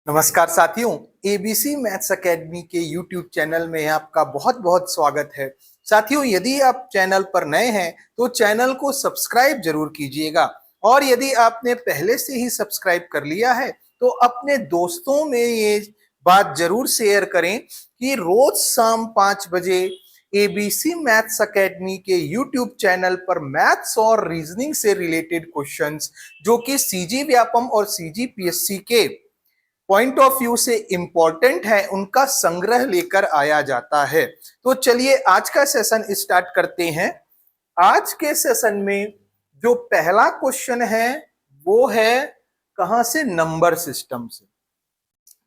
नमस्कार साथियों, ABC maths academy के यूट्यूब चैनल में आपका बहुत बहुत स्वागत है। साथियों, यदि आप चैनल पर नए हैं तो चैनल को सब्सक्राइब जरूर कीजिएगा और यदि आपने पहले से ही सब्सक्राइब कर लिया है तो अपने दोस्तों में ये बात जरूर शेयर करें कि रोज शाम 5 बजे एबीसी मैथ्स एकेडमी के यूट्यूब चैनल पर मैथ्स और रीजनिंग से रिलेटेड क्वेश्चंस जो कि सीजी व्यापम और सीजी पीएससी के पॉइंट ऑफ व्यू से इंपॉर्टेंट है उनका संग्रह लेकर आया जाता है। तो चलिए आज का सेशन स्टार्ट करते हैं। आज के सेशन में जो पहला क्वेश्चन है वो है कहां से, नंबर सिस्टम से।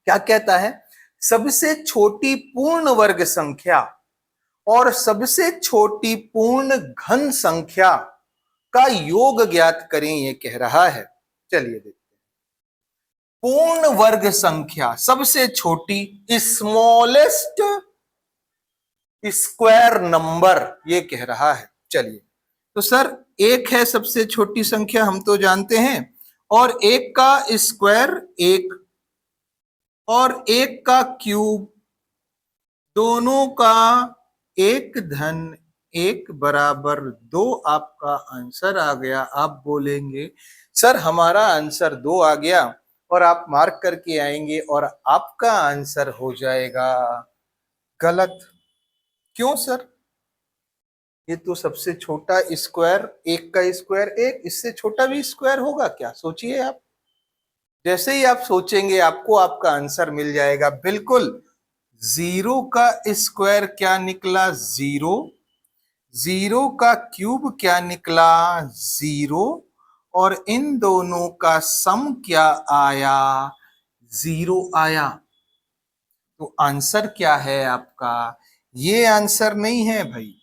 क्या कहता है, सबसे छोटी पूर्ण वर्ग संख्या और सबसे छोटी पूर्ण घन संख्या का योग ज्ञात करें, ये कह रहा है। चलिए देखते हैं। पूर्ण वर्ग संख्या सबसे छोटी, स्मॉलेस्ट स्क्वायर नंबर, ये कह रहा है। चलिए, तो सर एक है सबसे छोटी संख्या, हम तो जानते हैं, और एक का स्क्वायर एक और एक का क्यूब, दोनों का एक धन एक बराबर 2 आपका आंसर आ गया। आप बोलेंगे सर हमारा आंसर 2 आ गया, और आप मार्क करके आएंगे और आपका आंसर हो जाएगा गलत। क्यों सर? ये तो सबसे छोटा स्क्वायर, एक का स्क्वायर एक, इससे छोटा भी स्क्वायर होगा क्या? सोचिए आप। जैसे ही आप सोचेंगे आपको आपका आंसर मिल जाएगा। बिल्कुल, 0 का स्क्वायर क्या निकला? 0। 0 का क्यूब क्या निकला? 0। और इन दोनों का सम क्या आया? 0 आया। तो आंसर क्या है आपका? ये आंसर नहीं है भाई,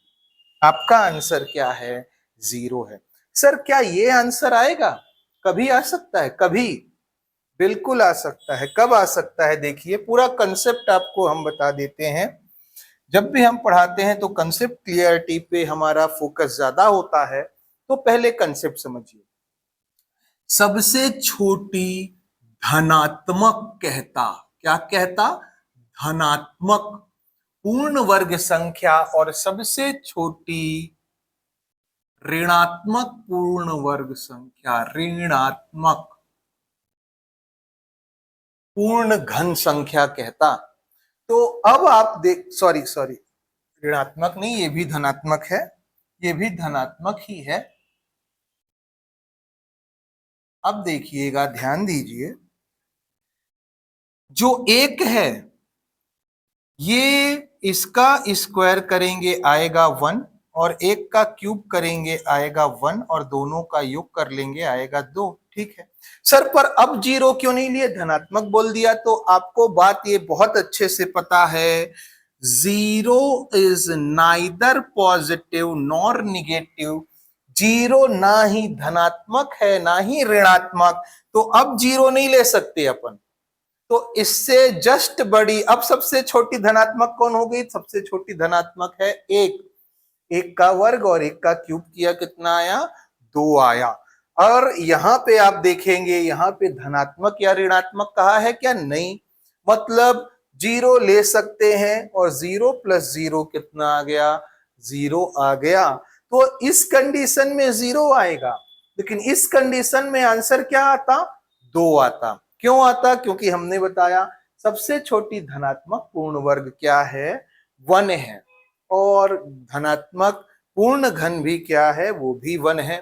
आपका आंसर क्या है? 0 है। सर क्या ये आंसर आएगा? कभी आ सकता है, कभी बिल्कुल आ सकता है। कब आ सकता है? देखिए, पूरा कंसेप्ट आपको हम बता देते हैं। जब भी हम पढ़ाते हैं तो कंसेप्ट क्लियरिटी पे हमारा फोकस ज्यादा होता है। तो पहले कंसेप्ट समझिए। सबसे छोटी धनात्मक कहता, क्या कहता? धनात्मक पूर्ण वर्ग संख्या और सबसे छोटी ऋणात्मक पूर्ण वर्ग संख्या, ऋणात्मक पूर्ण घन संख्या कहता। तो अब आप देख, सॉरी सॉरी, ऋणात्मक नहीं, ये भी धनात्मक है, ये भी धनात्मक ही है। अब देखिएगा, ध्यान दीजिए, जो एक है ये इसका स्क्वायर करेंगे आएगा 1, और एक का क्यूब करेंगे आएगा 1, और दोनों का योग कर लेंगे आएगा 2। ठीक है सर, पर अब 0 क्यों नहीं लिए? धनात्मक बोल दिया तो आपको बात ये बहुत अच्छे से पता है। 0 is neither positive nor negative. 0 ना ही धनात्मक है ना ही ऋणात्मक, तो अब 0 नहीं ले सकते अपन। तो इससे जस्ट बड़ी, अब सबसे छोटी धनात्मक कौन हो गई? सबसे छोटी धनात्मक है एक। एक का वर्ग और एक का क्यूब किया, कितना आया? 2 आया। और यहाँ पे आप देखेंगे, यहाँ पे धनात्मक या ऋणात्मक कहा है क्या? नहीं। मतलब 0 ले सकते हैं, और 0 प्लस 0 कितना आ गया? 0 आ गया। तो इस कंडीशन में 0 आएगा, लेकिन इस कंडीशन में आंसर क्या आता? 2 आता। क्यों आता? क्योंकि हमने बताया सबसे छोटी धनात्मक पूर्ण वर्ग क्या है? 1 है, और धनात्मक पूर्ण घन भी क्या है? वो भी 1 है।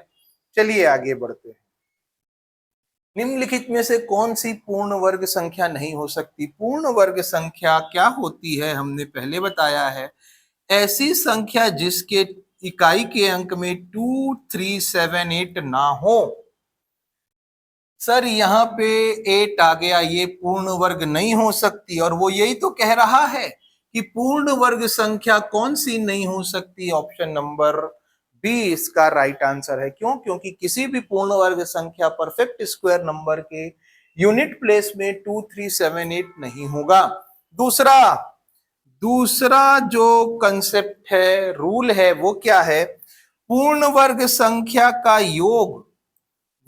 चलिए आगे बढ़ते हैं। निम्नलिखित में से कौन सी पूर्ण वर्ग संख्या नहीं हो सकती? पूर्ण वर्ग संख्या क्या होती है हमने पहले बताया है। ऐसी संख्या जिसके इकाई के अंक में 2, 3, 7, 8 ना हो। सर यहाँ पे 8 आ गया, ये पूर्ण वर्ग नहीं हो सकती, और वो यही तो कह रहा है कि पूर्ण वर्ग संख्या कौन सी नहीं हो सकती? ऑप्शन नंबर बी इसका राइट आंसर है। क्यों? क्योंकि किसी भी पूर्ण वर्ग संख्या परफेक्ट स्क्वायर नंबर के यूनिट प्लेस में 2, 3, 7, 8 नहीं होगा। दूसरा दूसरा जो कंसेप्ट है, रूल है, वो क्या है? पूर्ण वर्ग संख्या का योग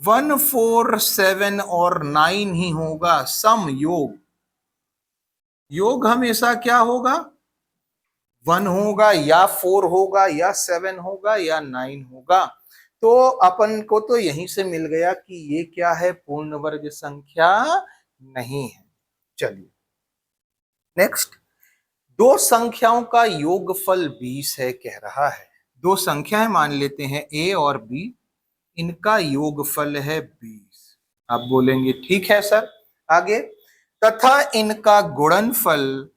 1, 4, 7 और 9 ही होगा, सम योग। योग हमेशा क्या होगा, 1 होगा या 4 होगा या 7 होगा या 9 होगा। तो अपन को तो यहीं से मिल गया कि ये क्या है, पूर्ण वर्ग संख्या नहीं है। चलिए नेक्स्ट, दो संख्याओं का योगफल 20 है कह रहा है। दो संख्याएं मान लेते हैं a और b, इनका योगफल है 20। आप बोलेंगे ठीक है सर, आगे, तथा इनका गुणनफल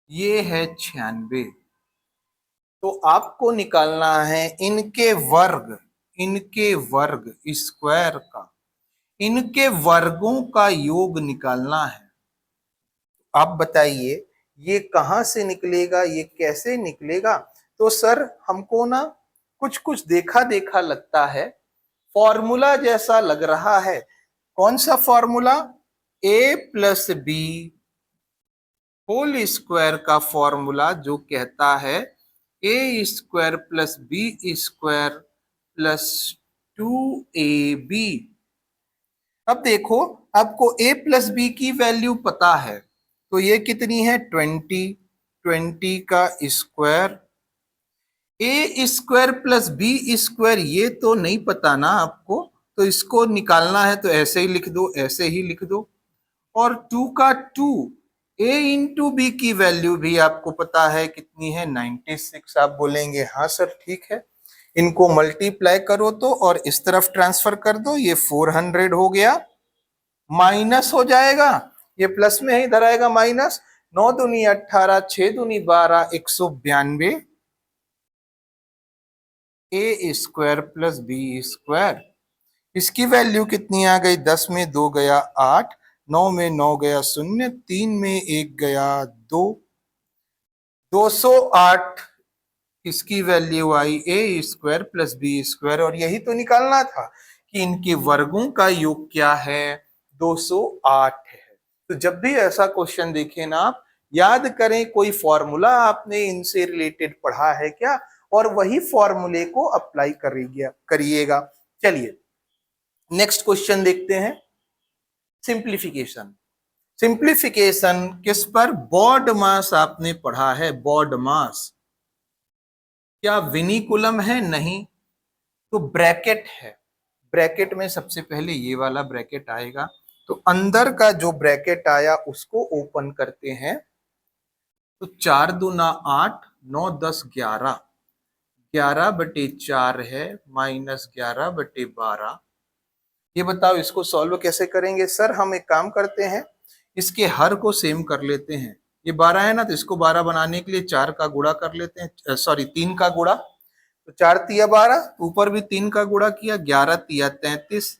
ये है 96। तो आपको निकालना है इनके वर्ग स्क्वायर का, इनके वर्गों का योग निकालना है। आप बताइए ये कहां से निकलेगा, ये कैसे निकलेगा? तो सर हमको ना कुछ कुछ देखा देखा लगता है, फॉर्मूला जैसा लग रहा है। कौन सा formula? a plus B whole square का फॉर्मूला, जो कहता है A square plus B square plus 2ab। अब देखो, आपको a प्लस बी की वैल्यू पता है, तो ये कितनी है 20, 20 का square, A square plus B square ये तो नहीं पता ना आपको, तो इसको निकालना है तो ऐसे ही लिख दो, ऐसे ही लिख दो। और 2 का 2, a इंटू बी की वैल्यू भी आपको पता है कितनी है 96। आप बोलेंगे हाँ सर ठीक है, इनको मल्टीप्लाई करो तो और इस तरफ ट्रांसफर कर दो, ये 400 हो गया, माइनस हो जाएगा, ये प्लस में ही इधर आएगा माइनस, 9 दूनी 18, 6 दूनी 12, 192 ए स्क्वायर प्लस बी स्क्वायर। इसकी वैल्यू कितनी आ गई, 10 में 2 गया 8, 9 में 9 गया 0, 3 में 1 गया 2, 208 इसकी वैल्यू आई ए स्क्वायर प्लस बी स्क्वायर। और यही तो निकालना था कि इनके वर्गों का योग क्या है, 208 है। तो जब भी ऐसा क्वेश्चन देखें ना, आप याद करें कोई फॉर्मूला आपने इनसे रिलेटेड पढ़ा है क्या, और वही फॉर्मूले को अप्लाई करिएगा। चलिए नेक्स्ट क्वेश्चन देखते हैं, सिंप्लीफिकेशन। सिंप्लीफिकेशन किस पर, बॉड मास आपने पढ़ा है, बॉड मास। क्या विनिकुलम है? नहीं, तो ब्रैकेट है, ब्रैकेट में सबसे पहले ये वाला ब्रैकेट आएगा, तो अंदर का जो ब्रैकेट आया उसको ओपन करते हैं, तो 4 दूना 8, 9 10 11, 11/4 है माइनस 11/12। ये बताओ इसको सॉल्व कैसे करेंगे? सर हम एक काम करते हैं, इसके हर को सेम कर लेते हैं। ये 12 है ना, तो इसको 12 बनाने के लिए 4 का गुणा कर लेते हैं, सॉरी 3 का गुणा, तो 4 तिया 12, ऊपर भी 3 का गुणा किया, 11 तिया 33,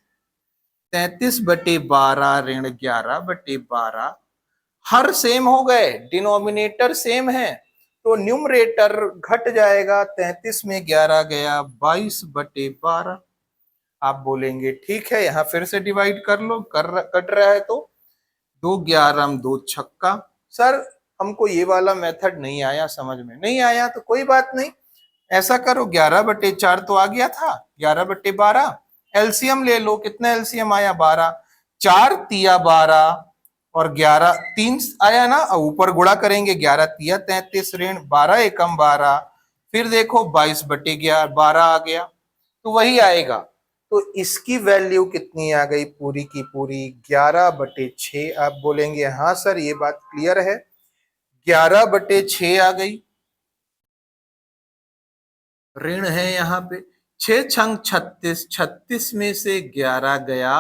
33/12 ऋण 11/12। हर सेम हो गए, डिनोमिनेटर सेम है, तो न्यूमरेटर घट जाएगा, 33 में 11 गया 22/12। आप बोलेंगे ठीक है, यहां फिर से डिवाइड कर लो, कट रहा है तो 2 11 2 छक्का। सर हमको ये वाला मेथड नहीं आया, समझ में नहीं आया, तो कोई बात नहीं, ऐसा करो 11/4 तो आ गया था, 11/12 एलसीएम ले लो, कितना एलसीएम आया 12, 4 तिया 12 और 11 3 आया ना, ऊपर गुणा करेंगे, 11 तिया 33 ऋण 12 एकम 12, फिर देखो 22/12 आ गया, तो वही आएगा। तो इसकी वैल्यू कितनी आ गई, पूरी की पूरी 11/6। आप बोलेंगे हाँ सर ये बात क्लियर है, 11/6 आ गई, ऋण है यहाँ पे, 6 छंग 36, 36 में से 11 गया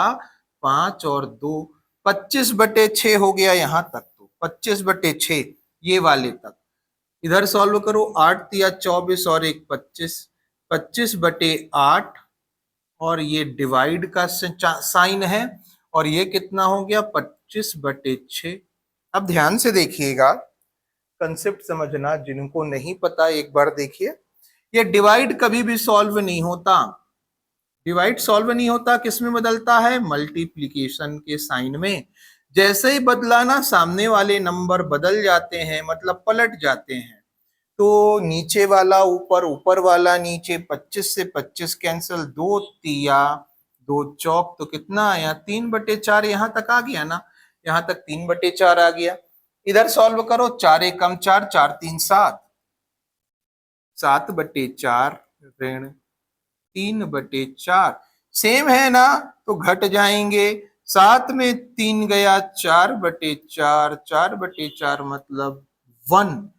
5 और 2, 25/6 हो गया यहाँ तक, तो 25/6 ये वाले तक। इधर सॉल्व करो, 8 तिया 24 और 1 25, 25/8, और ये डिवाइड का साइन है, और ये कितना हो गया 25/6। अब ध्यान से देखिएगा, कंसेप्ट समझना, जिनको नहीं पता एक बार देखिए, ये डिवाइड कभी भी सॉल्व नहीं होता, डिवाइड सॉल्व नहीं होता, किस में बदलता है, मल्टीप्लीकेशन के साइन में। जैसे ही बदला ना, सामने वाले नंबर बदल जाते हैं, मतलब पलट जाते हैं, तो नीचे वाला ऊपर, ऊपर वाला नीचे, 25 से 25 कैंसिल, 2 तिया 2 चौक, तो कितना आया 3/4, यहां तक आ गया ना, यहां तक 3/4 आ गया। इधर सॉल्व करो, 4 एकम 4, 4 3 7, 7/4 ऋण 3/4 सेम है ना, तो घट जाएंगे। 7 में 3 गया, 4/4, 4/4 मतलब 1।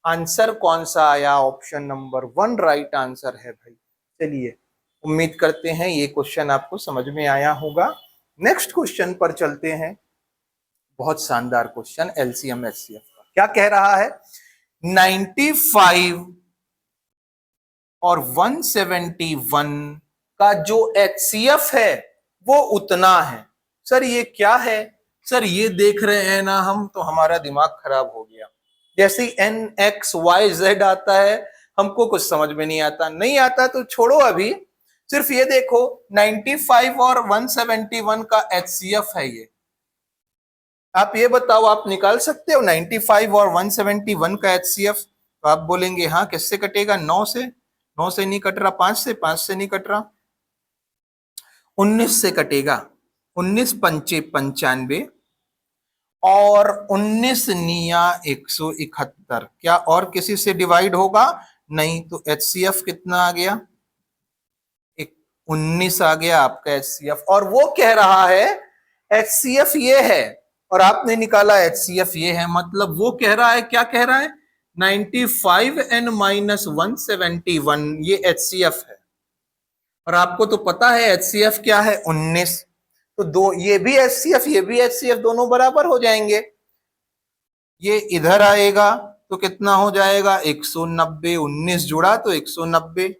आंसर कौन सा आया? ऑप्शन नंबर 1 राइट आंसर है भाई। चलिए, उम्मीद करते हैं ये क्वेश्चन आपको समझ में आया होगा। नेक्स्ट क्वेश्चन पर चलते हैं। बहुत शानदार क्वेश्चन एलसीएम एचसीएफ का। क्या कह रहा है? 95 और 171 का जो एचसीएफ है वो उतना है। सर ये क्या है? सर ये देख रहे हैं ना हम, तो हमारा दिमाग खराब हो गया। जैसे एन एक्स वाई जेड आता है, हमको कुछ समझ में नहीं आता। नहीं आता तो छोड़ो, अभी सिर्फ ये देखो 95 और 171 का एचसीएफ है ये। आप ये बताओ, आप निकाल सकते हो 95 और 171 का एचसीएफ? तो आप बोलेंगे हाँ, किससे कटेगा? 9 से। 9 से नहीं कट रहा, 5 से। 5 से नहीं कट रहा, 19 से कटेगा। 19 पंचे 95 और 19 निया 171। क्या और किसी से डिवाइड होगा? नहीं। तो एचसीएफ कितना आ गया? 19 आ गया आपका एचसीएफ। और वो कह रहा है एचसीएफ ये है और आपने निकाला एचसीएफ ये है, मतलब वो कह रहा है, क्या कह रहा है? 95 n माइनस 171 ये एचसीएफ है। और आपको तो पता है एचसीएफ क्या है? 19। तो दो, ये भी एचसीएफ ये भी एचसीएफ, दोनों बराबर हो जाएंगे। ये इधर आएगा तो कितना हो जाएगा? 190। 19 जुड़ा तो 190।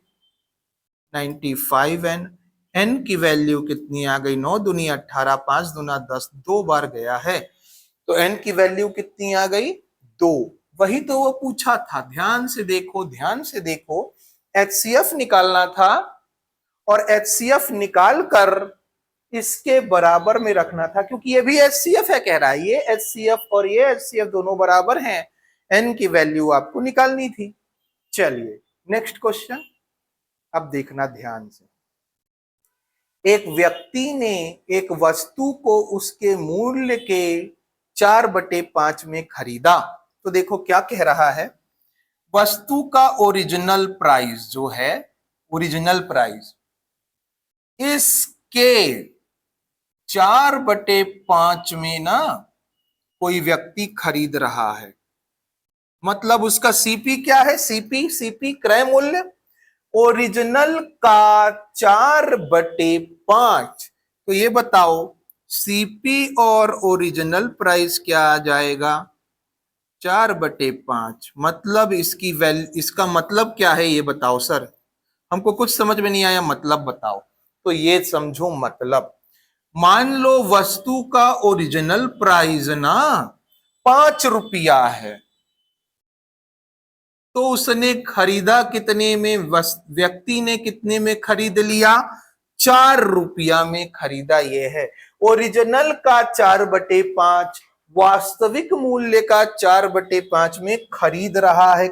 95n, n की वैल्यू कितनी आ गई? 9 दूनी 18, 5 दूना 10, 2 बार गया है, तो n की वैल्यू कितनी आ गई? 2। वही तो वो पूछा था, ध्यान से देखो, ध्यान से देखो। एचसीएफ निकालना था और एचसीएफ निकाल कर इसके बराबर में रखना था, क्योंकि ये भी एचसीएफ है कह रहा है। ये एचसीएफ और ये एचसीएफ दोनों बराबर हैं। n की वैल्यू आपको निकालनी थी। चलिए नेक्स्ट क्वेश्चन, अब देखना ध्यान से। एक व्यक्ति ने एक वस्तु को उसके मूल्य के 4/5 में खरीदा। तो देखो क्या कह रहा है, वस्तु का ओरिजिनल प्राइस जो है, ओरिजिनल प्राइस इसके 4/5 में ना कोई व्यक्ति खरीद रहा है। मतलब उसका सीपी क्या है? सीपी क्रय मूल्य ओरिजिनल का 4/5। तो ये बताओ सीपी और ओरिजिनल प्राइस क्या आ जाएगा? 4/5। मतलब इसकी वैल्यू, इसका मतलब क्या है ये बताओ सर? हमको कुछ समझ में नहीं आया, मतलब बताओ। तो ये समझो मतलब, मान लो वस्तु का ओरिजिनल प्राइस ना 5 रुपया है, तो उसने खरीदा कितने में? व्यक्ति ने कितने में खरीद लिया? 4 रुपया में खरीदा। ये है ओरिजिनल का 4/5, वास्तविक मूल्य का 4/5 में खरीद रहा है।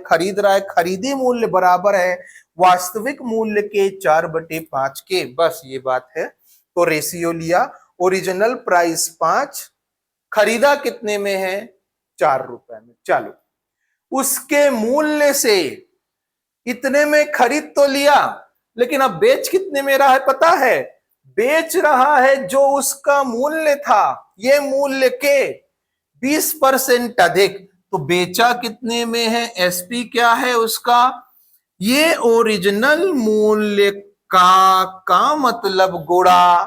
खरीदी मूल्य बराबर है वास्तविक मूल्य के 4/5 के। बस ये बात है। तो रेशियो लिया, ओरिजिनल प्राइस 5, खरीदा कितने में है? 4 रुपए में। चलो, उसके मूल्य से इतने में खरीद तो लिया, लेकिन अब बेच कितने में रहा है पता है? बेच रहा है जो उसका मूल्य था, ये मूल्य के 20% अधिक। तो बेचा कितने में है? एसपी क्या है उसका? ये ओरिजिनल मूल्य का मतलब गुणा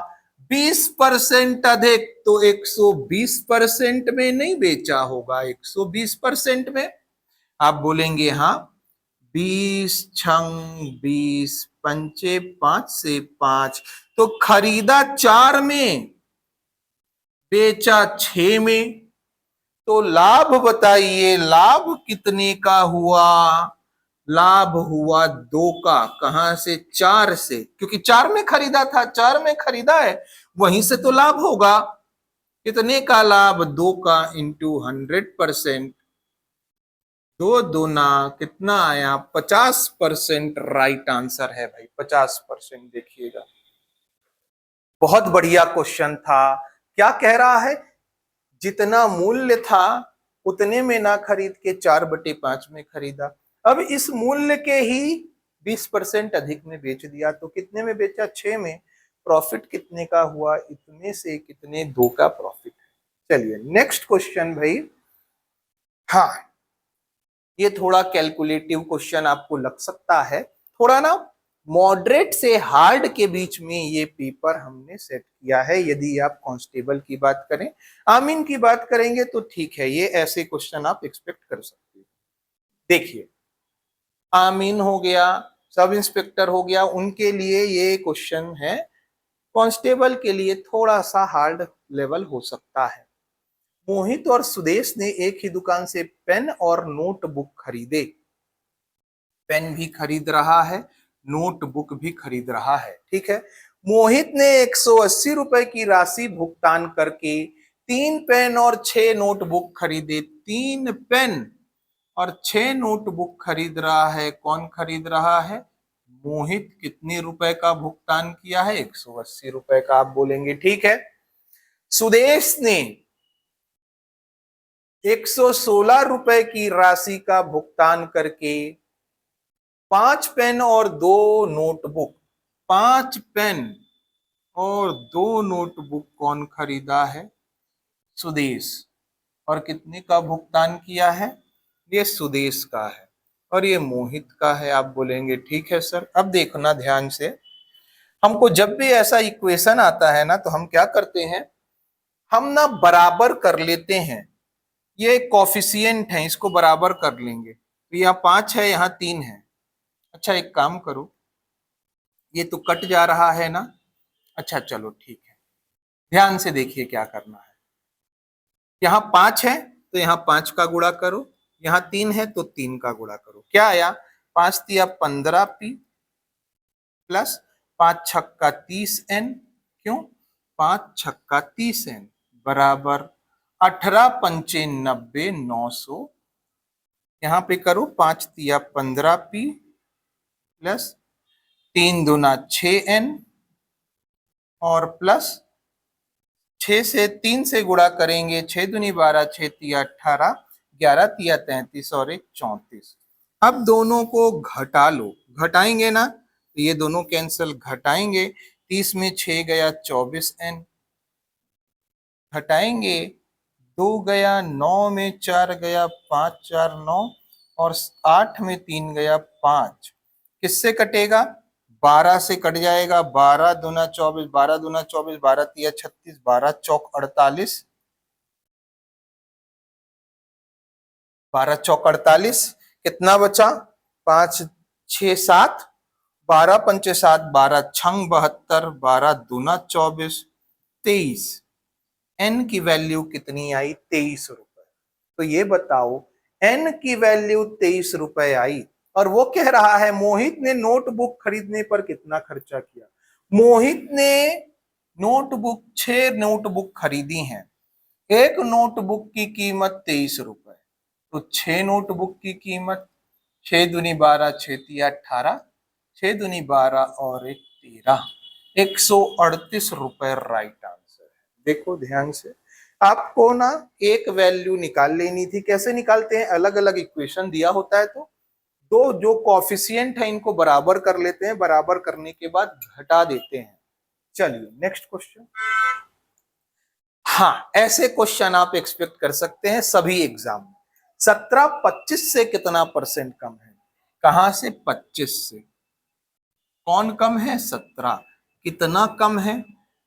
20% अधिक, तो 120% में नहीं बेचा होगा, 120% में। आप बोलेंगे हाँ, 20 छंग 20 पंचे 5 से 5, तो खरीदा 4 में, बेचा 6 में। तो लाभ बताइए, लाभ कितने का हुआ? लाभ हुआ 2 का। कहां से? 4 से, क्योंकि 4 में खरीदा था, 4 में खरीदा है, वहीं से तो लाभ होगा। कितने का लाभ? 2 का इंटू 100%, 2 दूना कितना आया? 50% राइट आंसर है भाई, 50%। देखिएगा, बहुत बढ़िया क्वेश्चन था। क्या कह रहा है? जितना मूल्य था उतने में ना खरीद के 4/5 में खरीदा। अब इस मूल्य के ही 20% अधिक में बेच दिया, तो कितने में बेचा? 6 में। प्रॉफिट कितने का हुआ? इतने से कितने? 2 का प्रॉफिट है। चलिए नेक्स्ट क्वेश्चन भाई। हाँ, ये थोड़ा कैलकुलेटिव क्वेश्चन आपको लग सकता है, थोड़ा ना मॉडरेट से हार्ड के बीच में ये पेपर हमने सेट किया है। यदि आप कांस्टेबल की बात करें, आमीन की बात करेंगे तो ठीक है, ये ऐसे क्वेश्चन आप एक्सपेक्ट कर सकते हैं। देखिए, आमीन हो गया, सब इंस्पेक्टर हो गया, उनके लिए ये क्वेश्चन है। कांस्टेबल के लिए थोड़ा सा हार्ड लेवल हो सकता है। मोहित और सुदेश ने एक ही दुकान से पेन और नोटबुक खरीदे। पेन भी खरीद रहा है, नोटबुक भी खरीद रहा है, ठीक है। मोहित ने 180 रुपए की राशि भुगतान करके 3 पेन और 6 नोटबुक खरीदे। 3 पेन और 6 नोटबुक खरीद रहा है, कौन खरीद रहा है? मोहित। कितने रुपए का भुगतान किया है? 180 रुपए का, आप बोलेंगे ठीक है। सुदेश ने 116 रुपए की राशि का भुगतान करके 5 पेन और 2 नोटबुक, 5 पेन और 2 नोटबुक कौन खरीदा है? सुदेश। और कितने का भुगतान किया है? ये सुदेश का है और ये मोहित का है, आप बोलेंगे ठीक है सर। अब देखना ध्यान से, हमको जब भी ऐसा इक्वेशन आता है ना, तो हम क्या करते हैं, हम ना बराबर कर लेते हैं। ये कोफिशिएंट है, इसको बराबर कर लेंगे। तो यहाँ 5 है, यहाँ 3 है। अच्छा एक काम करो, ये तो कट जा रहा है ना। अच्छा चलो ठीक है, ध्यान से देखिए क्या करना है। यहाँ 5 है तो यहाँ 5 का गुणा करो, यहाँ 3 है तो 3 का गुणा करो। क्या आया? 5 तिया 15p प्लस 5 छक्का 30n, क्यों? 5 छक्का 30n बराबर 18 पंचे 90, 900। यहाँ पे करो 5 तिया 15p प्लस 3 दूना 6n और प्लस 6 से 3 से गुणा करेंगे, 6 दूनी 12, 6 तिया 18, 11 तिया 33 और 1 34। अब दोनों को घटा लो, घटाएंगे ना तो ये दोनों कैंसिल, घटाएंगे 30 में 6 गया 24n, घटाएंगे 2 गया, 9 में 4 गया 5 4 9 और 8 में 3 गया 5। किससे कटेगा? 12 से कट जाएगा। 12 दूना 24, 12 दूना 24, 12 तिया 36, 12 चौक 48, 12 चौक 48। कितना बचा? 5 6 7, 12 पंचे 7, 12 छंग 72, 12 दूना 24, 23। एन की वैल्यू कितनी आई? 23 रुपए। तो ये बताओ, एन की वैल्यू 23 रुपए आई और वो कह रहा है मोहित ने नोटबुक खरीदने पर कितना खर्चा किया। मोहित ने नोटबुक 6 नोटबुक खरीदी हैं, एक नोटबुक की कीमत 23 रुपए, तो 6 नोटबुक की कीमत 6 दूनी 12, 6 तिया 18, 6 दूनी 12 और 1 13, 138 रुपए राइट आंसर है। देखो ध्यान से, आपको ना एक वैल्यू निकाल लेनी थी। कैसे निकालते हैं? अलग अलग इक्वेशन दिया होता है तो दो जो कॉफिशिएंट है इनको बराबर कर लेते हैं, बराबर करने के बाद घटा देते हैं। चलिए नेक्स्ट क्वेश्चन। हाँ, ऐसे क्वेश्चन आप एक्सपेक्ट कर सकते हैं सभी एग्जाम में। 17 25 से कितना परसेंट कम है? कहां से? 25 से। कौन कम है? 17। कितना कम है?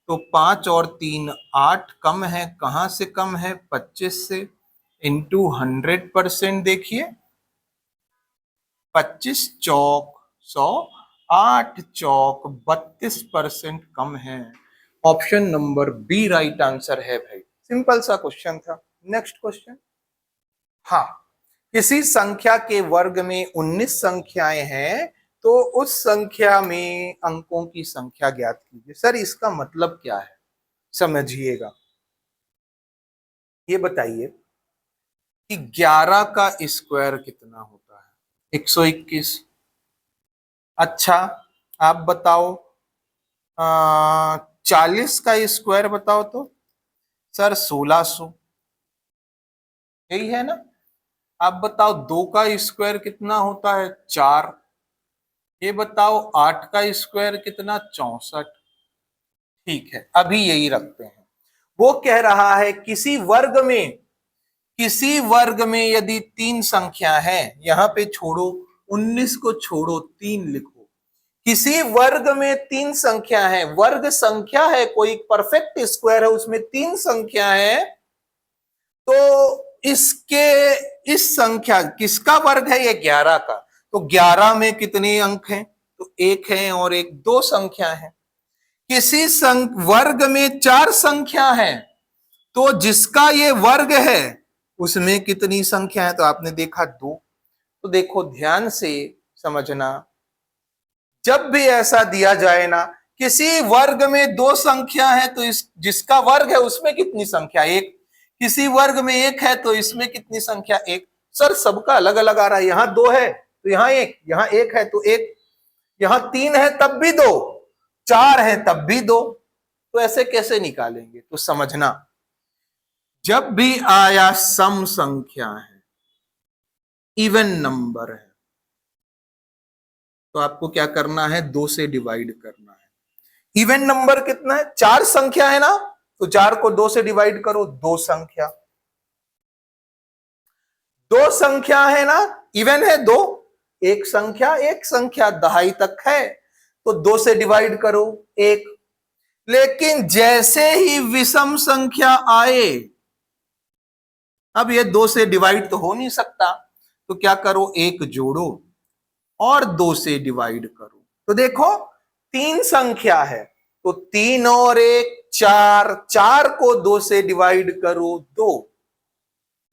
तो 5 और 3 8 कम है। कहां से कम है? 25 से। इंटू 100%। देखिए 25 चौक 100, 8 चौक 32% कम है। Option number B right answer है भाई। सिंपल सा क्वेश्चन था। Next question. हाँ, किसी संख्या के वर्ग में 19 संख्याएं हैं तो उस संख्या में अंकों की संख्या ज्ञात कीजिए। सर इसका मतलब क्या है? समझिएगा, ये बताइए कि 11 का स्क्वायर कितना होता है? 121। अच्छा आप बताओ, 40 का स्क्वायर बताओ तो। सर 1600। यही है ना। आप बताओ 2 का स्क्वायर कितना होता है? 4। ये बताओ 8 का स्क्वायर कितना? 64। ठीक है, अभी यही रखते हैं। वो कह रहा है किसी वर्ग में यदि 3 संख्या है, यहां पे छोड़ो 19 को, छोड़ो 3 लिखो। किसी वर्ग में 3 संख्या है, वर्ग संख्या है, कोई परफेक्ट स्क्वायर है, उसमें 3 संख्या है, तो इस संख्या किसका वर्ग है? ये 11 का। तो 11 में कितने अंक हैं? तो 1 है और एक 2 संख्या है। किसी वर्ग में 4 संख्या है, तो जिसका ये वर्ग है उसमें कितनी संख्या है? तो आपने देखा 2। तो देखो ध्यान से समझना, जब भी ऐसा दिया जाए ना, किसी वर्ग में 2 संख्या है तो इस जिसका वर्ग है उसमें कितनी संख्या? 1। किसी वर्ग में 1 है तो इसमें कितनी संख्या? 1। सर सबका अलग अलग आ रहा है, यहां 2 है तो यहां 1, यहां 1 है तो 1, यहां 3 है तब भी 2, 4 है तब भी 2। तो ऐसे कैसे निकालेंगे? तो समझना, जब भी आया सम संख्या है, इवन नंबर है, तो आपको क्या करना है? 2 से डिवाइड करना है। इवन नंबर कितना है? 4 संख्या है ना, तो 4 को 2 से डिवाइड करो, 2 संख्या। 2 संख्या है ना, इवन है 2, एक संख्या दहाई तक है, तो 2 से डिवाइड करो 1। लेकिन जैसे ही विषम संख्या आए, अब ये 2 से डिवाइड तो हो नहीं सकता, तो क्या करो? 1 जोड़ो और 2 से डिवाइड करो। तो देखो 3 संख्या है, तो 3 और 1 4, 4 को 2 से डिवाइड करो 2।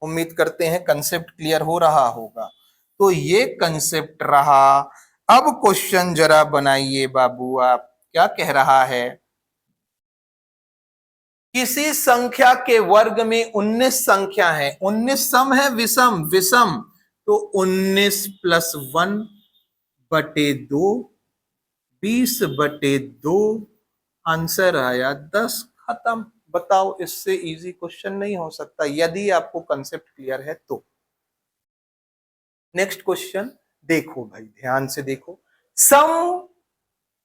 उम्मीद करते हैं कंसेप्ट क्लियर हो रहा होगा। तो ये कंसेप्ट रहा। अब क्वेश्चन जरा बनाइए बाबू, आप क्या कह रहा है? किसी संख्या के वर्ग में 19 संख्या है, 19 सम है विषम? विषम, तो 19 प्लस 1 बटे 2, 20/2, आंसर आया 10। खत्म। बताओ, इससे इजी क्वेश्चन नहीं हो सकता यदि आपको कंसेप्ट क्लियर है तो। नेक्स्ट क्वेश्चन देखो भाई, ध्यान से देखो। सम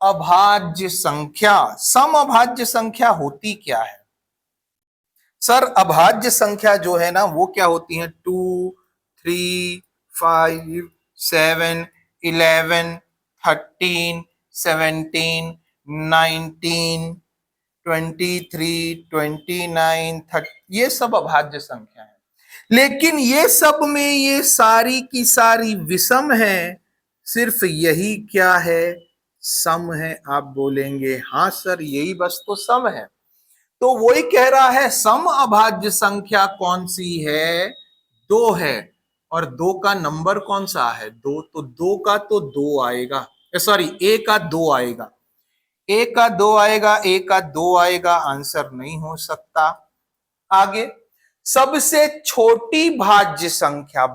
अभाज्य संख्या, सम अभाज्य संख्या होती क्या है? सर अभाज्य संख्या जो है ना, वो क्या होती है? 2, 3, 5, 7, 11, 13, 17, 19, 23, 29, 30, ये सब अभाज्य संख्या है। लेकिन ये सब में ये सारी की सारी विषम है, सिर्फ यही क्या है? सम है। आप बोलेंगे हाँ सर यही बस तो सम है। तो वही कह रहा है सम अभाज्य संख्या कौन सी है? 2 है। और 2 का नंबर कौन सा है? 2। तो 2 का तो 2 आएगा, सॉरी ए का 2 आएगा, ए का 2 आएगा, ए का 2 आएगा, आंसर नहीं हो सकता। आगे, सबसे छोटी भाज्य संख्या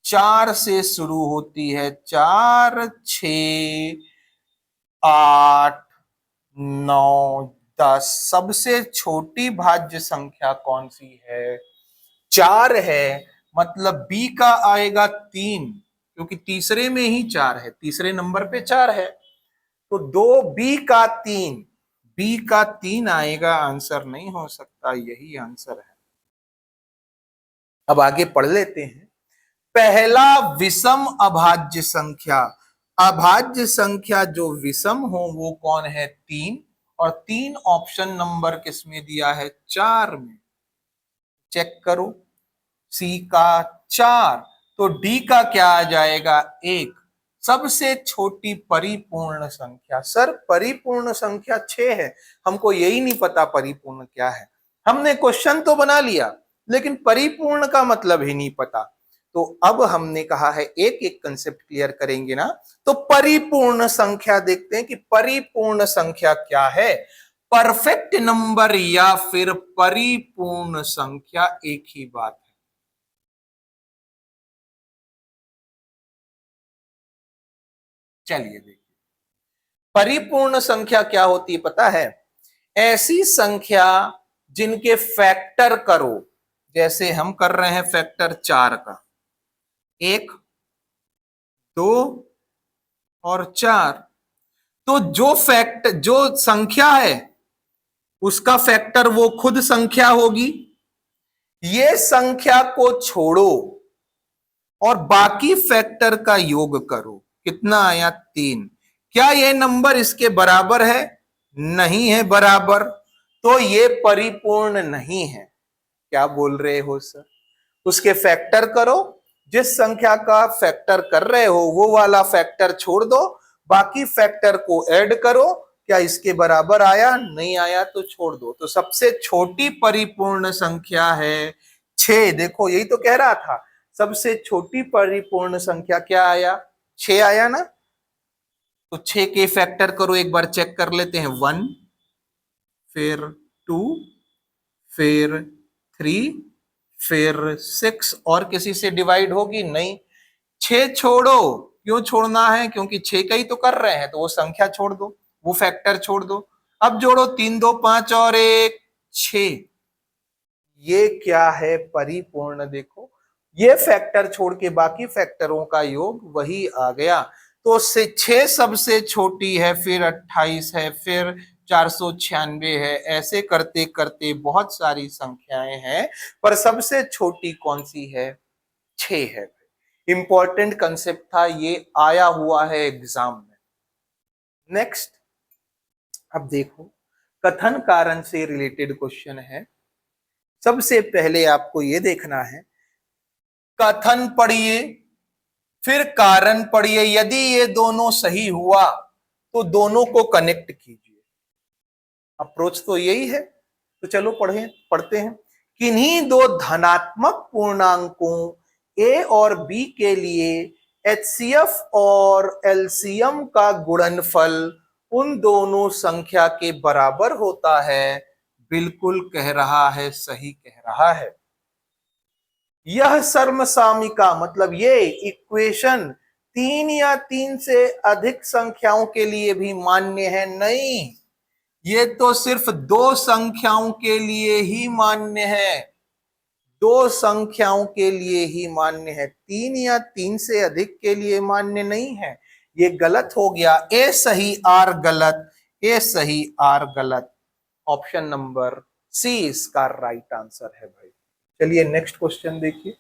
4 से शुरू होती है। 4, 6, 8, 9, 10। सबसे छोटी भाज्य संख्या कौन सी है? 4 है। मतलब बी का आएगा 3, क्योंकि तीसरे में ही 4 है, तीसरे नंबर पे 4 है। तो 2 बी का 3, बी का 3 आएगा, आंसर नहीं हो सकता, यही आंसर है। अब आगे पढ़ लेते हैं। पहला विषम अभाज्य संख्या, अभाज्य संख्या जो विषम हो वो कौन है? 3। और 3 ऑप्शन नंबर किसमें दिया है? 4 में। चेक करो, सी का 4, तो डी का क्या आ जाएगा? 1। सबसे छोटी परिपूर्ण संख्या, सर परिपूर्ण संख्या 6 है, हमको यही नहीं पता परिपूर्ण क्या है। हमने क्वेश्चन तो बना लिया लेकिन परिपूर्ण का मतलब ही नहीं पता। तो अब हमने कहा है एक एक कंसेप्ट क्लियर करेंगे ना, तो परिपूर्ण संख्या देखते हैं कि परिपूर्ण संख्या क्या है। परफेक्ट नंबर या फिर परिपूर्ण संख्या एक ही बात है। चलिए देखिए, परिपूर्ण संख्या क्या होती है पता है? ऐसी संख्या जिनके फैक्टर करो, जैसे हम कर रहे हैं फैक्टर 4 का, 1, 2 और 4, तो जो संख्या है उसका फैक्टर वो खुद संख्या होगी। ये संख्या को छोड़ो और बाकी फैक्टर का योग करो, कितना आया 3। क्या ये नंबर इसके बराबर है? नहीं है बराबर, तो ये परिपूर्ण नहीं है। क्या बोल रहे हो सर? उसके फैक्टर करो, जिस संख्या का फैक्टर कर रहे हो वो वाला फैक्टर छोड़ दो, बाकी फैक्टर को ऐड करो। क्या इसके बराबर आया? नहीं आया तो छोड़ दो। तो सबसे छोटी परिपूर्ण संख्या है 6। देखो यही तो कह रहा था, सबसे छोटी परिपूर्ण संख्या क्या आया? 6 आया ना। तो 6 के फैक्टर करो, एक बार चेक कर लेते हैं। 1, फिर 2, फिर 3, फिर 6, और किसी से डिवाइड होगी? नहीं। 6 छोड़ो। क्यों छोड़ना है? क्योंकि 6 का ही तो कर रहे हैं, तो वो संख्या छोड़ दो, वो फैक्टर छोड़ दो। अब जोड़ो, 3 2 5 और 1 6। ये क्या है? परिपूर्ण। देखो ये फैक्टर छोड़ के बाकी फैक्टरों का योग वही आ गया। तो से 6 सबसे छोटी है, फिर 28 है, फिर 496 है। ऐसे करते करते बहुत सारी संख्याएं हैं, पर सबसे छोटी कौन सी है? 6 है। इंपॉर्टेंट कंसेप्ट था ये, आया हुआ है एग्जाम में। नेक्स्ट, अब देखो कथन कारण से रिलेटेड क्वेश्चन है। सबसे पहले आपको ये देखना है, कथन पढ़िए फिर कारण पढ़िए। यदि ये दोनों सही हुआ तो दोनों को कनेक्ट कीजिए। अप्रोच तो यही है। तो चलो पढ़ते हैं। किन्हीं दो धनात्मक पूर्णांकों ए और बी के लिए एचसीएफ और एलसीएम का गुणनफल उन दोनों संख्या के बराबर होता है। बिल्कुल कह रहा है, सही कह रहा है। यह सर्वसामिका मतलब ये इक्वेशन 3 या 3 से अधिक संख्याओं के लिए भी मान्य है? नहीं, ये तो सिर्फ 2 संख्याओं के लिए ही मान्य है। 2 संख्याओं के लिए ही मान्य है, 3 या 3 से अधिक के लिए मान्य नहीं है। ये गलत हो गया। ए सही आर गलत, ए सही आर गलत। ऑप्शन नंबर सी इसका राइट आंसर है भाई। चलिए नेक्स्ट क्वेश्चन देखिए।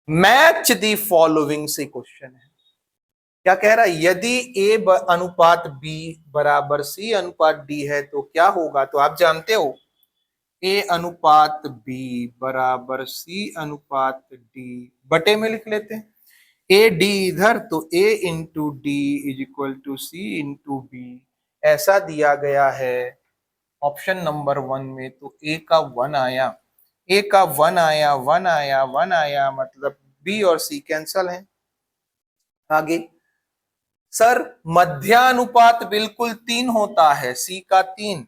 मैच दी फॉलोइंग से क्वेश्चन है। क्या कह रहा है? यदि ए अनुपात बी बराबर सी अनुपात डी है तो क्या होगा? तो आप जानते हो ए अनुपात बी बराबर सी अनुपात डी, बटे में लिख लेते हैं। ए डी इधर, तो A into D is equal to C into B, ऐसा दिया गया है ऑप्शन नंबर 1 में। तो ए का 1 आया, ए का 1 आया, 1 आया, 1 आया, मतलब बी और सी कैंसल है। आगे सर मध्यानुपात बिल्कुल 3 होता है, सी का 3,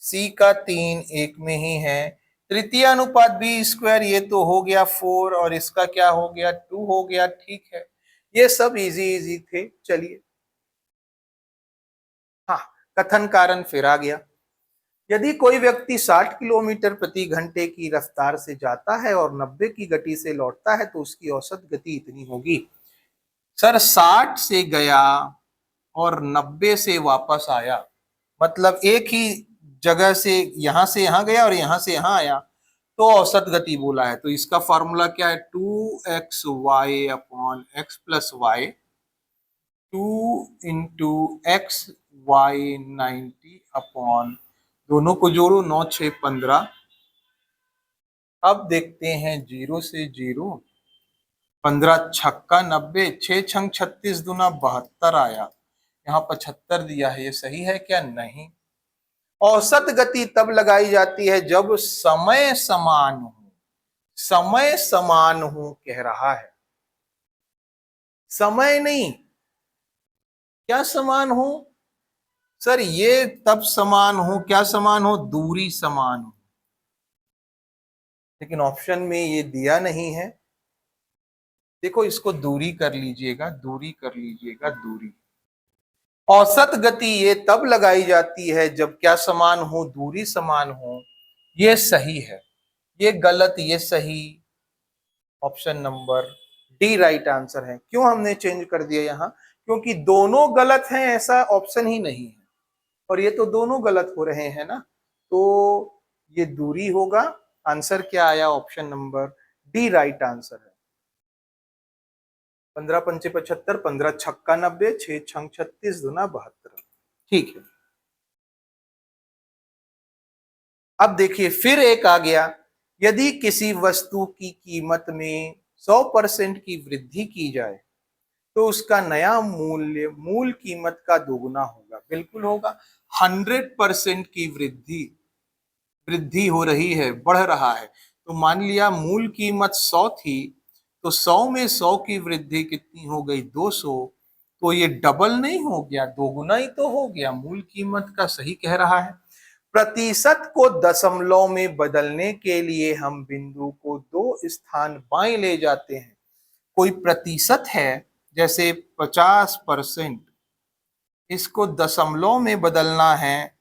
सी का 3 एक में ही है। तृतीय अनुपात बी स्क्वायर, ये तो हो गया 4 और इसका क्या हो गया? 2 हो गया। ठीक है, ये सब इजी इजी थे। चलिए हाँ, कथन कारण फिर आ गया। यदि कोई व्यक्ति 60 किलोमीटर प्रति घंटे की रफ्तार से जाता है और 90 की गति से लौटता है तो उसकी औसत गति इतनी होगी। सर 60 से गया और 90 से वापस आया, मतलब एक ही जगह से यहां गया और यहां से यहां आया, तो औसत गति बोला है। तो इसका फॉर्मूला क्या है? 2xy upon x plus Y, 2 into X Y 90 upon, दोनों को जोड़ो, 9 6 15। अब देखते हैं 0 से 0, 15 छक्का 90, 6 छंग 36 दूना 72 आया। यहाँ 75 दिया है, ये सही है क्या? नहीं। औसत गति तब लगाई जाती है जब समय समान हो, समय समान हो कह रहा है, समय नहीं। क्या समान हो सर? ये तब समान हो, क्या समान हो? दूरी समान हो। लेकिन ऑप्शन में ये दिया नहीं है। देखो इसको दूरी कर लीजिएगा, दूरी कर लीजिएगा, दूरी। औसत गति ये तब लगाई जाती है जब क्या समान हो? दूरी समान हो। ये सही है। ये गलत, ये सही। Option number D right answer है। क्यों हमने चेंज कर दिया यहाँ? क्योंकि दोनों गलत हैं ऐसा ऑप्शन ही नहीं है, और ये तो दोनों गलत हो रहे हैं ना, तो ये दूरी होगा। आंसर क्या आया? Option number D right answer है। 15 पंचे 75, 15 छक्का 90, 6 छंग 36, दूना 72। ठीक है। अब देखिए फिर एक आ गया, यदि किसी वस्तु की कीमत में 100% की वृद्धि की जाए तो उसका नया मूल्य मूल कीमत का दोगुना होगा। बिल्कुल होगा। 100% की वृद्धि वृद्धि हो रही है, बढ़ रहा है। तो मान लिया मूल कीमत 100 थी, तो 100 में 100 की वृद्धि कितनी हो गई? 200। तो ये डबल नहीं हो गया, दोगुना ही तो हो गया मूल कीमत का। सही कह रहा है। प्रतिशत को दशमलव में बदलने के लिए हम बिंदु को 2 स्थान बाएं ले जाते हैं। कोई प्रतिशत है, जैसे 50%, इसको दशमलव में बदलना है,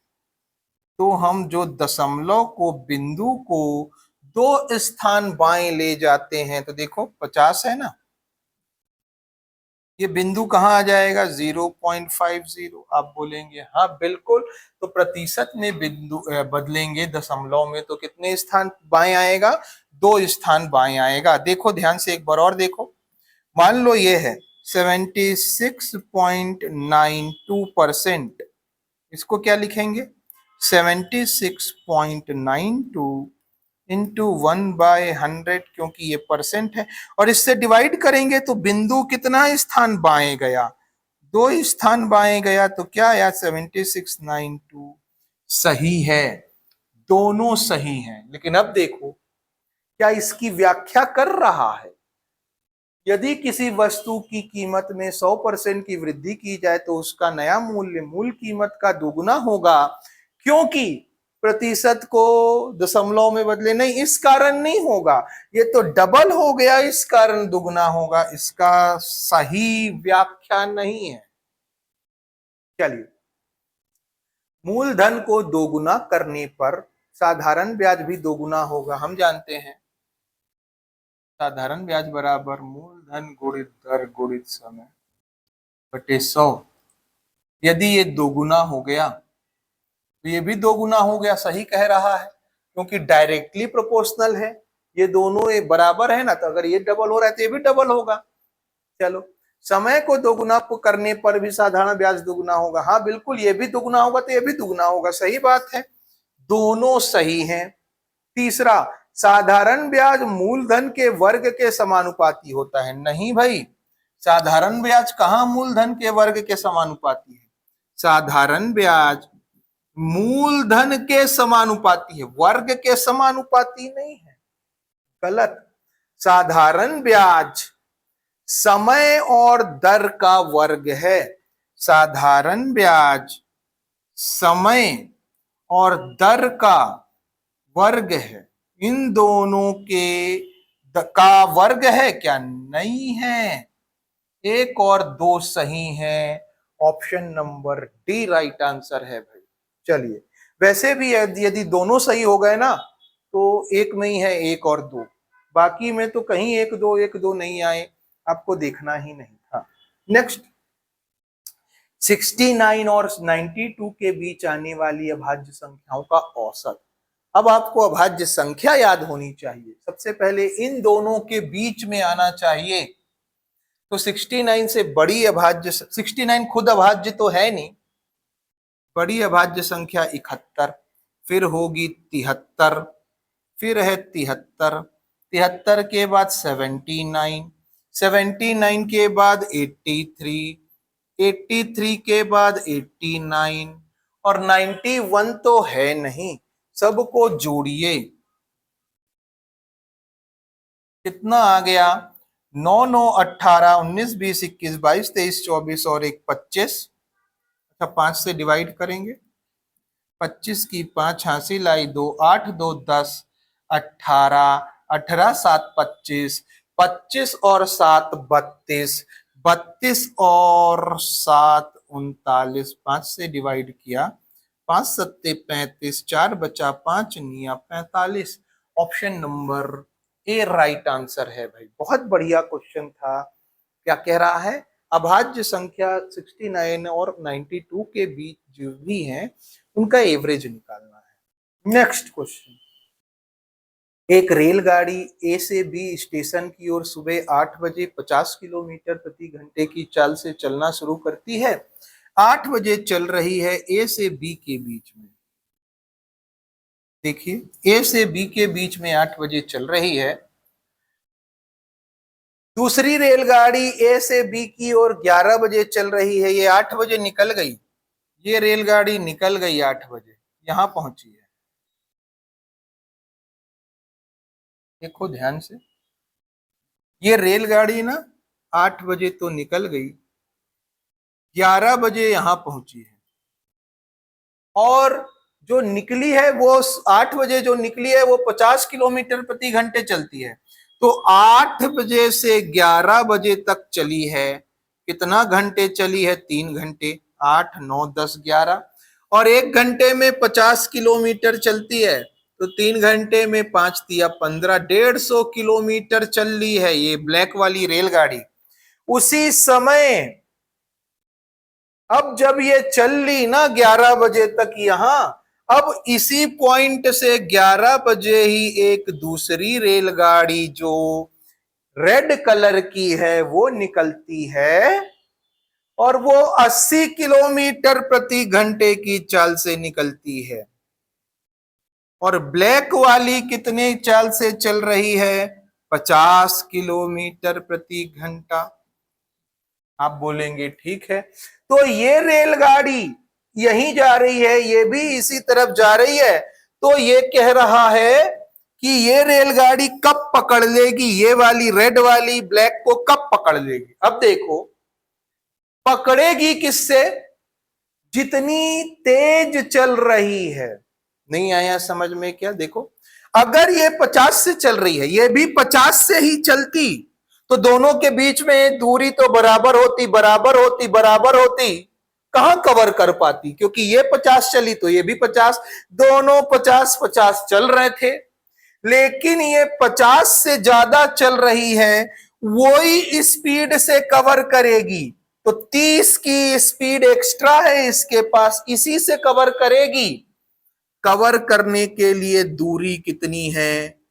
तो हम जो दशमलव को बिंदु को 2 स्थान बाएं ले जाते हैं, तो देखो 50 है ना, ये बिंदु कहाँ आ जाएगा? 0.50। आप बोलेंगे हाँ बिल्कुल, तो प्रतिशत में बिंदु बदलेंगे दशमलव में, तो कितने स्थान बाएं आएगा? 2 स्थान बाएं आएगा। देखो ध्यान से एक बार और देखो। मान लो ये है 76.92%, इसको क्या लिखेंगे? 76.92 इंटू 1/100, क्योंकि ये परसेंट है, और इससे डिवाइड करेंगे तो बिंदु कितना स्थान बाएं गया? 2 स्थान बाएं गया। तो क्या आया? 7692 सही है। दोनों सही हैं। लेकिन अब देखो क्या इसकी व्याख्या कर रहा है। यदि किसी वस्तु की कीमत में 100% की वृद्धि की जाए तो उसका नया मूल्य मूल कीमत का दोगुना होगा। क्योंकि प्रतिशत को दशमलव में बदले, नहीं, इस कारण नहीं होगा, ये तो डबल हो गया, इस कारण दुगना होगा। इसका सही व्याख्या नहीं है। चलिए, मूलधन को दोगुना करने पर साधारण ब्याज भी दोगुना होगा, हम जानते हैं। साधारण ब्याज बराबर मूलधन गुणित दर गुणित समय बटे 100। यदि ये दोगुना हो गया तो ये भी दोगुना हो गया। सही कह रहा है, क्योंकि डायरेक्टली प्रोपोर्शनल है, ये दोनों ये बराबर है ना, तो अगर ये डबल हो रहा है तो ये भी डबल होगा। चलो, समय को दोगुना करने पर भी साधारण ब्याज दोगुना होगा। हाँ बिल्कुल, ये भी दोगुना होगा तो ये भी दोगुना होगा। सही बात है, दोनों सही हैं। तीसरा, साधारण ब्याज मूलधन के वर्ग के समानुपाती होता है। नहीं भाई, साधारण ब्याज कहाँ मूलधन के वर्ग के समानुपाती है? साधारण ब्याज मूलधन के समानुपाती है, वर्ग के समानुपाती नहीं है। गलत। साधारण ब्याज समय और दर का वर्ग है। साधारण ब्याज समय और दर का वर्ग है। इन दोनों के का वर्ग है क्या? नहीं है। 1 और 2 सही है। Option number D right answer है भाई। चलिए, वैसे भी यदि दोनों सही हो गए ना, तो एक में ही है 1 और 2, बाकी में तो कहीं 1 2 नहीं आए, आपको देखना ही नहीं था। नेक्स्ट, 69 और 92 के बीच आने वाली अभाज्य संख्याओं का औसत। अब आपको अभाज्य संख्या याद होनी चाहिए। सबसे पहले इन दोनों के बीच में आना चाहिए। तो 69 से बड़ी अभाज्य, 69 खुद अभाज्य तो है नहीं, बड़ी अभाज्य संख्या 71, फिर होगी 73, फिर है 73, 73 के बाद 79, 79 के बाद 83, 83 के बाद 89, और 91 तो है नहीं। सबको जोड़िए, कितना आ गया? 9 9 18 19 20 21 22 23 24 और 1 25। अच्छा, 5 से डिवाइड करेंगे। 25 की 5 हासिल आई, 2 8 2 10 18, 18 7 25, 25 और 7 32, 32 और 7 39। 5 से डिवाइड किया, 5 सत्ते 35, 4 बचा 5 निया 45, option number A right answer है भाई। बहुत बढ़िया क्वेश्चन था। क्या कह रहा है? अभाज्य संख्या 69 और 92 के बीच जो भी हैं उनका एवरेज निकालना है। नेक्स्ट क्वेश्चन, एक रेलगाड़ी ए से बी स्टेशन की ओर सुबह 8 बजे 50 किलोमीटर प्रति घंटे की चाल से चलना शुरू करती है। 8 बजे चल रही है ए से बी के बीच में। देखिए, ए से बी के बीच में 8 बजे चल रही है। दूसरी रेलगाड़ी ए से बी की ओर 11 बजे चल रही है। ये 8 बजे निकल गई, ये रेलगाड़ी निकल गई 8 बजे, यहां पहुंची है। देखो ध्यान से, ये रेलगाड़ी ना 8 बजे तो निकल गई, 11 बजे यहां पहुंची है। और जो निकली है वो 8 बजे जो निकली है वो 50 किलोमीटर प्रति घंटे चलती है। तो 8 बजे से 11 बजे तक चली है। कितना घंटे चली है? 3 घंटे। 8 9 10 11। और 1 घंटे में 50 किलोमीटर चलती है, तो 3 घंटे में 5 तिया 15, 150 किलोमीटर चल ली है ये ब्लैक वाली रेलगाड़ी। उसी समय अब जब ये चल ली ना 11 बजे तक यहां, अब इसी पॉइंट से 11 बजे ही एक दूसरी रेलगाड़ी जो रेड कलर की है वो निकलती है, और वो 80 किलोमीटर प्रति घंटे की चाल से निकलती है। और ब्लैक वाली कितने चाल से चल रही है? 50 किलोमीटर प्रति घंटा। आप बोलेंगे ठीक है, तो ये रेलगाड़ी यहीं जा रही है, ये भी इसी तरफ जा रही है। तो ये कह रहा है कि ये रेलगाड़ी कब पकड़ लेगी, ये वाली रेड वाली ब्लैक को कब पकड़ लेगी? अब देखो, पकड़ेगी किससे? जितनी तेज चल रही है। नहीं आया समझ में क्या? देखो, अगर ये 50 से चल रही है, ये भी 50 से ही चलती, तो दोनों के बीच में दूरी तो बराबर होती बराबर होती बराबर होती, कहां कवर कर पाती? क्योंकि ये 50 चली तो ये भी 50, दोनों 50 50 चल रहे थे। लेकिन ये 50 से ज्यादा चल रही है, वही स्पीड से कवर करेगी। तो 30 की स्पीड एक्स्ट्रा है इसके पास, इसी से कवर करेगी। कवर करने के लिए दूरी कितनी है?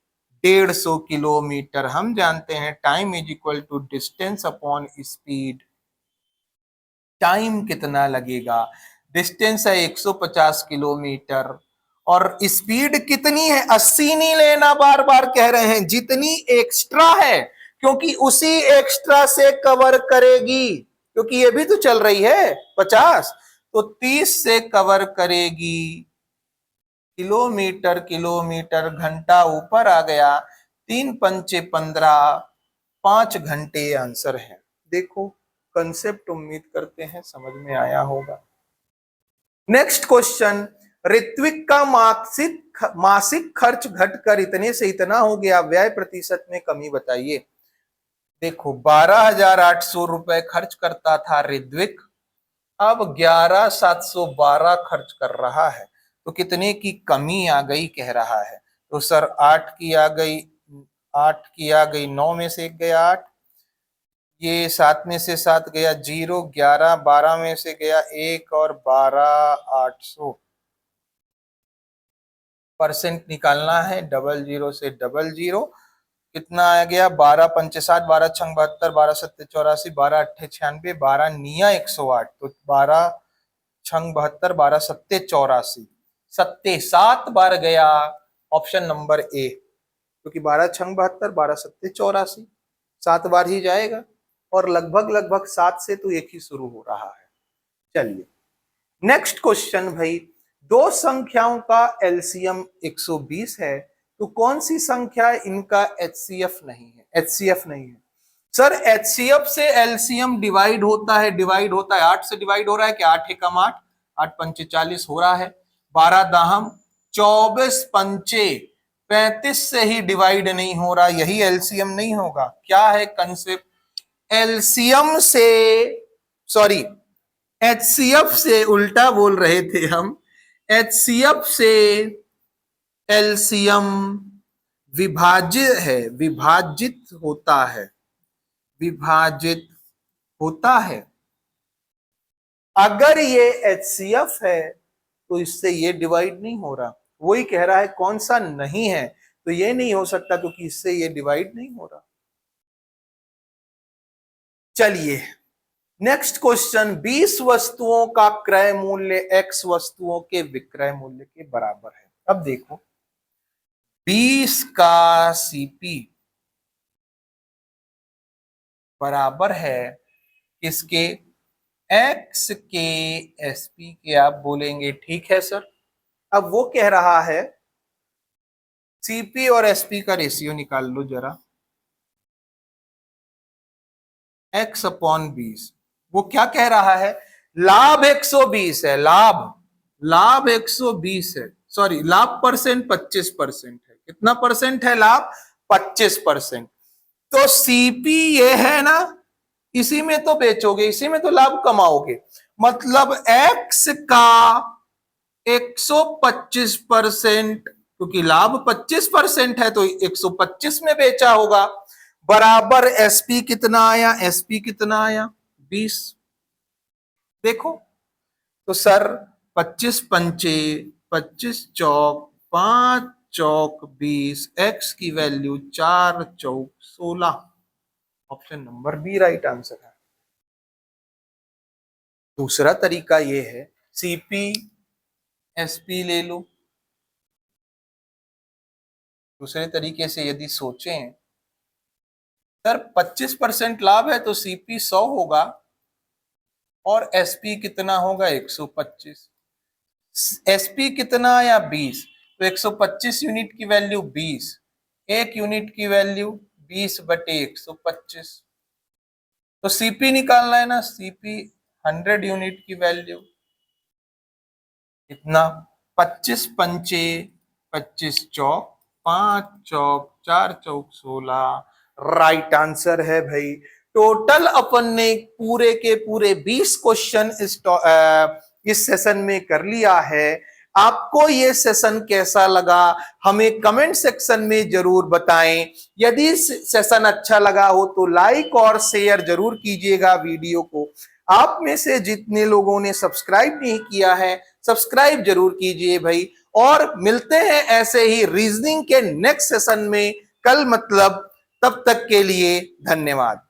150 किलोमीटर। हम जानते हैं time is equal to distance upon speed. Time कितना लगेगा? डिस्टेंस है 150 किलोमीटर, और स्पीड कितनी है? 80 नहीं लेना, बार बार कह रहे हैं, जितनी एक्स्ट्रा है, क्योंकि उसी एक्स्ट्रा से कवर करेगी, क्योंकि ये भी तो चल रही है 50, तो 30 से कवर करेगी। किलोमीटर किलोमीटर घंटा ऊपर आ गया, 3 पंचे 15, 5 घंटे आंसर है। देखो, कंसेप्ट उम्मीद करते हैं समझ में आया होगा। नेक्स्ट क्वेश्चन, ऋत्विक का मासिक खर्च घटकर इतने से इतना हो गया, व्यय प्रतिशत में कमी बताइए। देखो, 12,800 रुपए खर्च करता था ऋत्विक, अब 11,712 खर्च कर रहा है, तो कितने की कमी आ गई कह रहा है? तो सर 8 की आ गई, 8 की आ गई, 9 में से 1 गया 8, ये 7 में से 7 गया 0, 11, 12 में से गया 1, और 12,800 परसेंट निकालना है। 00 से 00 कितना आ गया? 12 पंचे 60, 12 छंग 72, 12 सत्ते 84, 12 अट्ठे 96, 12 निया 108, तो 12 छंग 72, 12 सत्ते 84, सत्ते 7 बार गया ऑप्शन नंबर ए, क्योंकि 12 छंग 72, 12 सत्ते 84, 7 बार ही जाएगा, और लगभग लगभग 7 से तो एक ही शुरू हो रहा है। चलिए नेक्स्ट क्वेश्चन भाई, दो संख्याओं का एलसीएम 120 है, तो कौन सी संख्या इनका एचसीएफ नहीं है? एचसीएफ नहीं है सर। एचसीएफ से एलसीएम डिवाइड होता है, 8 से डिवाइड हो रहा है कि 8 एकम 8, 8 पंचे 40 हो रहा है, 12 दाहम 24 पंचे 35 से ही डिवाइड नहीं हो रहा, यही एलसीएम नहीं होगा। क्या है कंसेप्ट? एलसीएम से, सॉरी, एचसीएफ से, उल्टा बोल रहे थे हम, एचसीएफ से एलसीएम विभाजित है, विभाजित होता है, विभाजित होता है। अगर ये HCF है तो इससे ये डिवाइड नहीं हो रहा। वही कह रहा है कौन सा नहीं है, तो ये नहीं हो सकता क्योंकि इससे ये डिवाइड नहीं हो रहा। चलिए नेक्स्ट क्वेश्चन, 20 वस्तुओं का क्रय मूल्य X वस्तुओं के विक्रय मूल्य के बराबर है। अब देखो 20 का CP बराबर है इसके X के SP के। आप बोलेंगे ठीक है सर। अब वो कह रहा है CP और SP का रेशियो निकाल लो जरा, X अपॉन 20। वो क्या कह रहा है, लाभ 120 है, लाभ 120 है, सॉरी लाभ परसेंट 25% है। कितना परसेंट है लाभ? 25%। तो सीपी ये है ना, इसी में तो बेचोगे, इसी में तो लाभ कमाओगे। मतलब एक्स का 125%, क्योंकि लाभ 25% है तो 125 में बेचा होगा, बराबर एसपी कितना आया, एसपी कितना आया 20। देखो तो सर 25 पंचे 25 चौक 5 चौक 20, एक्स की वैल्यू 4 चौक 16। Option number B right answer है। दूसरा तरीका ये है, सीपी एसपी ले लो। दूसरे तरीके से यदि सोचें, सर 25% लाभ है तो सीपी 100 होगा और एसपी कितना होगा 125। एसपी कितना या 20, तो 125 यूनिट की वैल्यू 20, एक यूनिट की वैल्यू 20 बटे 125। तो सीपी निकालना है ना, सीपी 100 यूनिट की वैल्यू इतना 25 पंचे 25 चौक 5 चौक 4 चौक 16, राइट आंसर है भाई। टोटल अपन ने पूरे के पूरे 20 क्वेश्चन इस सेशन में कर लिया है। आपको ये सेशन कैसा लगा हमें कमेंट सेक्शन में जरूर बताएं। यदि सेशन अच्छा लगा हो तो लाइक और शेयर जरूर कीजिएगा वीडियो को। आप में से जितने लोगों ने सब्सक्राइब नहीं किया है सब्सक्राइब जरूर कीजिए भाई। और मिलते हैं ऐसे ही रीजनिंग के नेक्स्ट सेशन में कल, मतलब तब तक के लिए धन्यवाद।